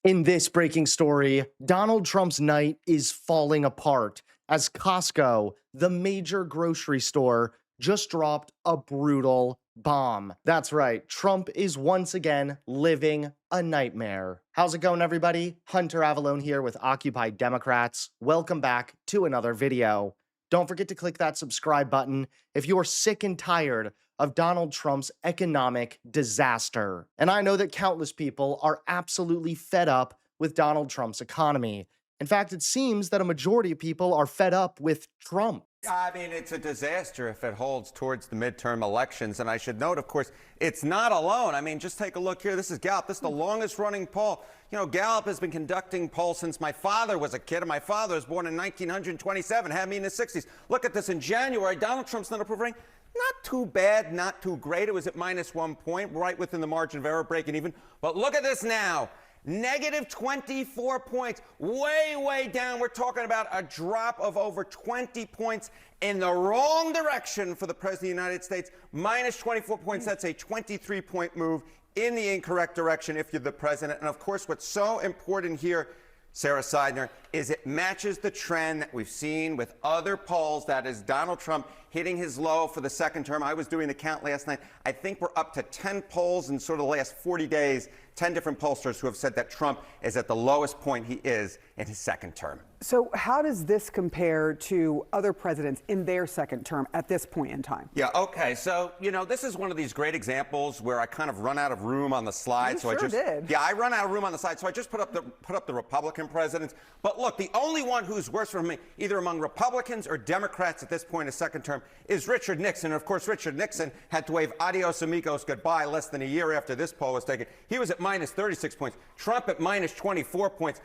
In this breaking story, Donald Trump's night is falling apart as Costco, the major grocery store, just dropped a brutal bomb. That's right, Trump is once again living a nightmare. How's it going, everybody? Hunter Avallone here with Occupy Democrats. Welcome back to another video. Don't forget to click that subscribe button if you're sick and tired of Donald Trump's economic disaster. And I know that countless people are absolutely fed up with Donald Trump's economy. In fact, it seems that a majority of people are fed up with Trump. I mean, it's a disaster if it holds towards the midterm elections. And I should note, of course, it's not alone. I mean, just take a look here. This is Gallup. This is the longest running poll. You know, Gallup has been conducting polls since my father was a kid, and my father was born in 1927, had me in his 60s. Look at this in January. Donald Trump's not approving. Not too bad, not too great. It was at -1 point, right within the margin of error, breaking even. But look at this now. Negative 24 points, way, way down. We're talking about a drop of over 20 points in the wrong direction for the President of the United States. Minus 24 points, that's a 23-point move in the incorrect direction if you're the president. And of course, what's so important here, Sarah Seidner, is it matches the trend that we've seen with other polls. That is Donald Trump hitting his low for the second term. I was doing the count last night. I think we're up to 10 polls in sort of the last 40 days, 10 different pollsters who have said that Trump is at the lowest point he is in his second term. So how does this compare to other presidents in their second term at this point in time? Yeah, okay. So, you know, this is one of these great examples where I kind of run out of room on the slide. You sure did. Yeah, I run out of room on the slide, so I just put up the Republican presidents. But look, the only one who's worse for me, either among Republicans or Democrats at this point in his second term, is Richard Nixon. And of course, Richard Nixon had to wave adios amigos goodbye less than a year after this poll was taken. He was at minus 36 points. Trump at minus 24 points.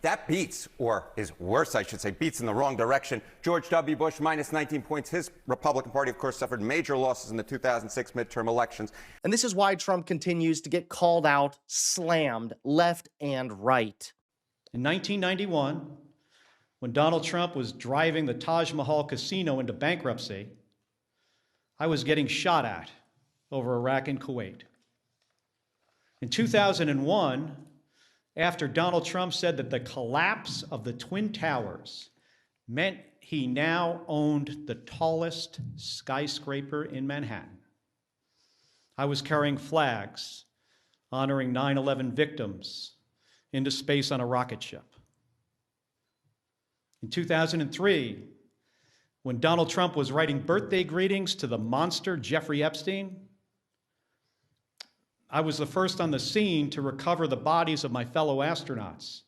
That beats, or is worse, I should say, beats in the wrong direction. George W. Bush, minus 19 points. His Republican Party, of course, suffered major losses in the 2006 midterm elections. And this is why Trump continues to get called out, slammed left and right. In 1991, when Donald Trump was driving the Taj Mahal casino into bankruptcy, I was getting shot at over Iraq and Kuwait. In 2001, after Donald Trump said that the collapse of the Twin Towers meant he now owned the tallest skyscraper in Manhattan, I was carrying flags honoring 9/11 victims into space on a rocket ship. In 2003, when Donald Trump was writing birthday greetings to the monster Jeffrey Epstein, I was the first on the scene to recover the bodies of my fellow astronauts.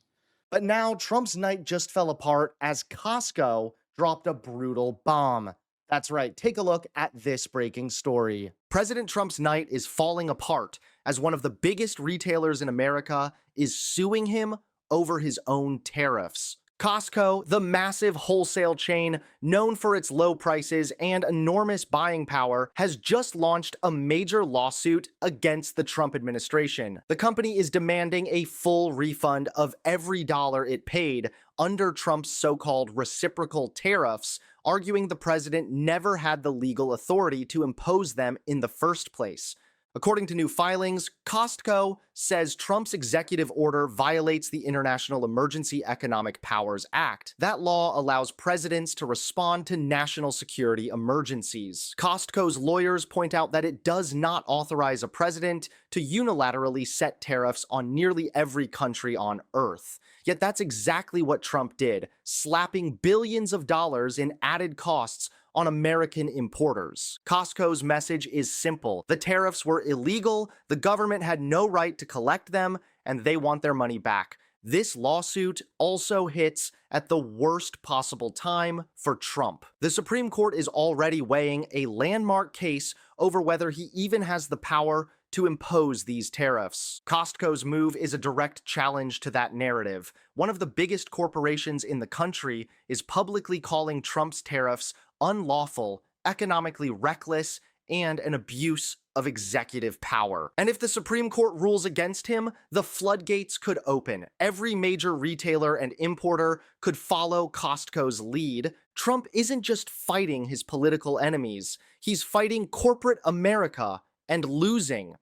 But now Trump's night just fell apart as Costco dropped a brutal bomb. That's right, take a look at this breaking story. President Trump's night is falling apart as one of the biggest retailers in America is suing him over his own tariffs. Costco, the massive wholesale chain known for its low prices and enormous buying power, has just launched a major lawsuit against the Trump administration. The company is demanding a full refund of every dollar it paid under Trump's so-called reciprocal tariffs, arguing the president never had the legal authority to impose them in the first place. According to new filings, Costco says Trump's executive order violates the International Emergency Economic Powers Act. That law allows presidents to respond to national security emergencies. Costco's lawyers point out that it does not authorize a president to unilaterally set tariffs on nearly every country on Earth. Yet that's exactly what Trump did, slapping billions of dollars in added costs on American importers. Costco's message is simple. The tariffs were illegal, the government had no right to collect them, and they want their money back. This lawsuit also hits at the worst possible time for Trump. The Supreme Court is already weighing a landmark case over whether he even has the power to impose these tariffs. Costco's move is a direct challenge to that narrative. One of the biggest corporations in the country is publicly calling Trump's tariffs unlawful, economically reckless, and an abuse of executive power. And if the Supreme Court rules against him, the floodgates could open. Every major retailer and importer could follow Costco's lead. Trump isn't just fighting his political enemies, he's fighting corporate America and losing.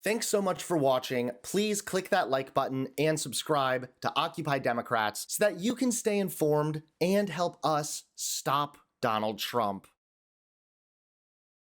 Thanks so much for watching. Please click that like button and subscribe to Occupy Democrats so that you can stay informed and help us stop Donald Trump.